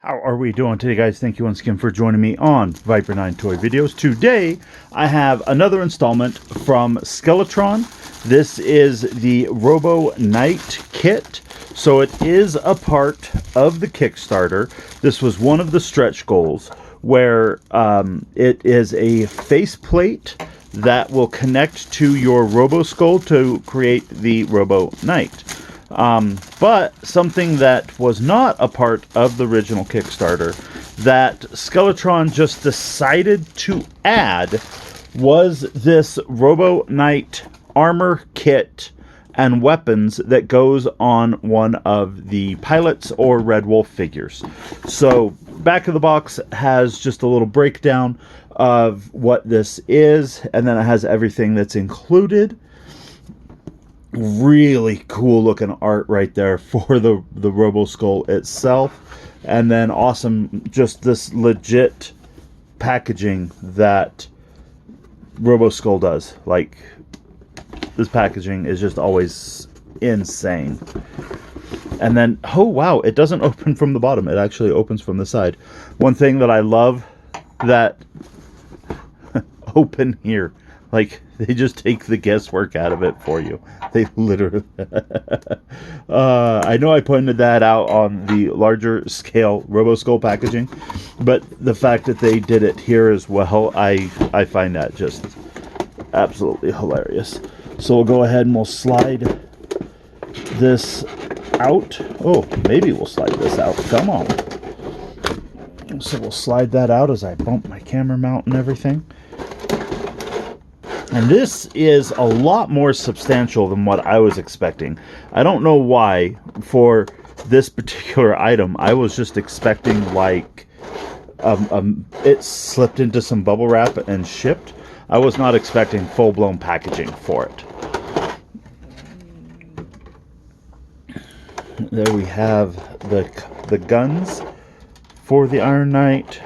How are we doing today, guys? Thank you once again for joining me on Viper 9 Toy Videos. Today, I have another installment from Skeletron. This is the Roboknight kit. So it is a part of the Kickstarter. This was one of the stretch goals where it is a faceplate that will connect to your Roboskull to create the Roboknight. But something that was not a part of the original Kickstarter that Skeletron just decided to add was this Roboknight armor kit and weapons that goes on one of the pilots or Red Wolf figures. So back of the box has just a little breakdown of what this is, and then it has everything that's included. Really cool looking art right there for the Roboskull itself, and then awesome just this legit packaging that Roboskull does. Like, this packaging is just always insane. And then, oh wow, it doesn't open from the bottom, it actually opens from the side. One thing that I love that open here, like, they just take the guesswork out of it for you. They literally... I know I pointed that out on the larger scale Roboskull packaging, but the fact that they did it here as well, I find that just absolutely hilarious. So we'll go ahead and we'll slide this out. Oh, maybe we'll slide this out. Come on. So we'll slide that out as I bump my camera mount and everything. And this is a lot more substantial than what I was expecting. I don't know why for this particular item. I was just expecting like it slipped into some bubble wrap and shipped. I was not expecting full-blown packaging for it. There we have the guns for the Iron Knight,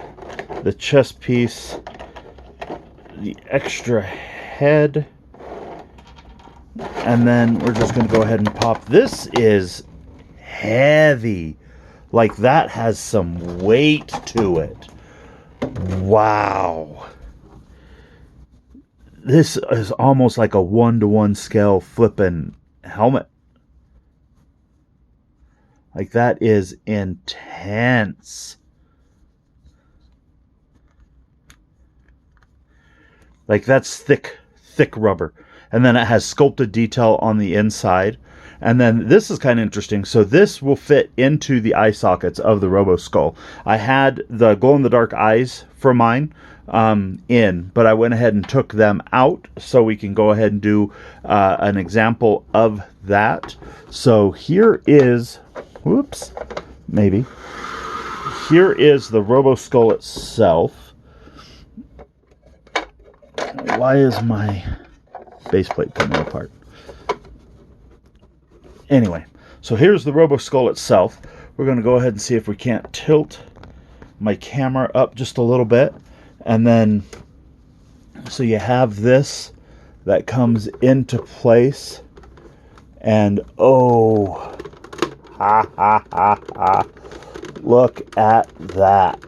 the chest piece, the extra head, and then we're just going to go ahead and pop. This is heavy. Like, that has some weight to it. Wow. This is almost like a 1-to-1 scale flipping helmet. Like, that is intense. Like, that's thick rubber. And then it has sculpted detail on the inside. And then this is kind of interesting. So this will fit into the eye sockets of the Roboskull. I had the glow-in-the-dark eyes for mine but I went ahead and took them out so we can go ahead and do an example of that. So here is, whoops, maybe. Here is the Roboskull itself. Why is my base plate coming apart? Anyway, so here's the Roboskull itself. We're going to go ahead and see if we can't tilt my camera up just a little bit. And then, so you have this that comes into place. And, oh, ha, ha, ha, ha. Look at that.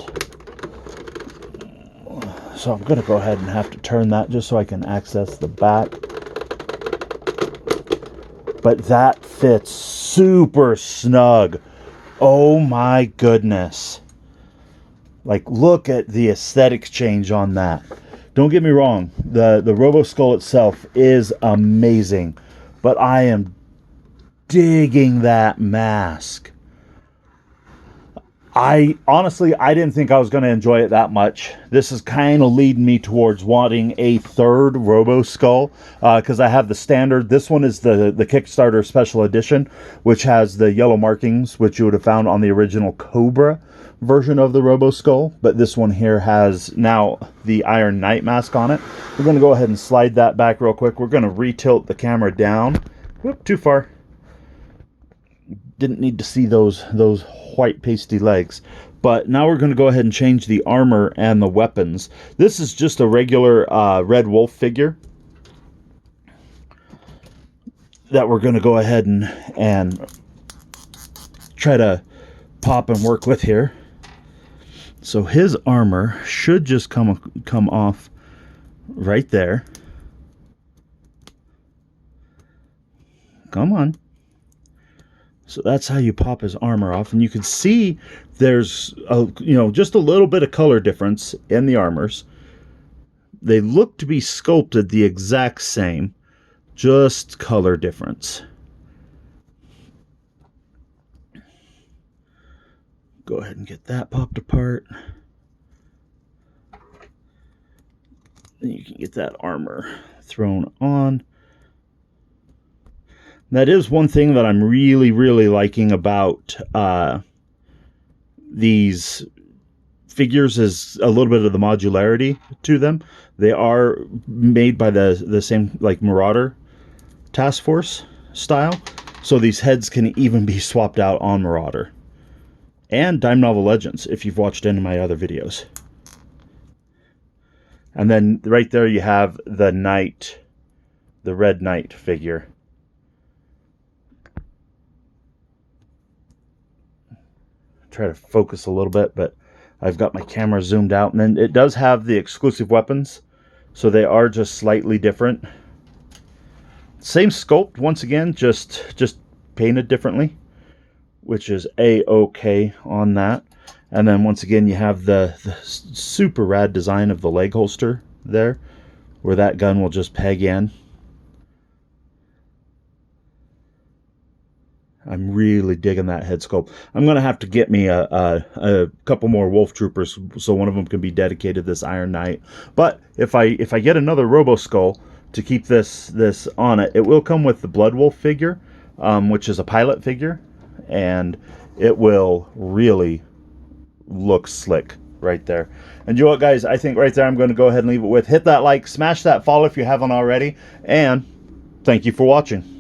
So I'm going to go ahead and have to turn that just so I can access the back. But that fits super snug. Oh my goodness. Like, look at the aesthetic change on that. Don't get me wrong. The Roboskull itself is amazing. But I am digging that mask. Honestly, I didn't think I was going to enjoy it that much. This is kind of leading me towards wanting a third Roboskull, because I have the standard. This one is the Kickstarter Special Edition, which has the yellow markings, which you would have found on the original Cobra version of the Roboskull. But this one here has now the Iron Knight mask on it. We're going to go ahead and slide that back real quick. We're going to re-tilt the camera down. Whoop, too far. Didn't need to see those white pasty legs. But now we're going to go ahead and change the armor and the weapons. This is just a regular Red Wolf figure that we're going to go ahead and try to pop and work with here. So his armor should just come off right there. Come on. So that's how you pop his armor off, and you can see there's just a little bit of color difference in the armors. They look to be sculpted the exact same, just color difference. Go ahead and get that popped apart. Then you can get that armor thrown on. That is one thing that I'm really, really liking about these figures, is a little bit of the modularity to them. They are made by the same, like, Marauder Task Force style, so these heads can even be swapped out on Marauder and Dime Novel Legends if you've watched any of my other videos. And then right there you have the Knight, the Red Knight figure. Try to focus a little bit, but I've got my camera zoomed out. And then it does have the exclusive weapons, so they are just slightly different. Same sculpt, once again, just painted differently, which is a-okay on that. And then once again you have the super rad design of the leg holster there, where that gun will just peg in. I'm really digging that head sculpt. I'm going to have to get me a couple more Wolf Troopers, so one of them can be dedicated to this Iron Knight. But if I get another Roboskull to keep this on it, it will come with the Blood Wolf figure, which is a pilot figure, and it will really look slick right there. And you know what, guys? I think right there I'm going to go ahead and leave it with. Hit that like, smash that follow if you haven't already, and thank you for watching.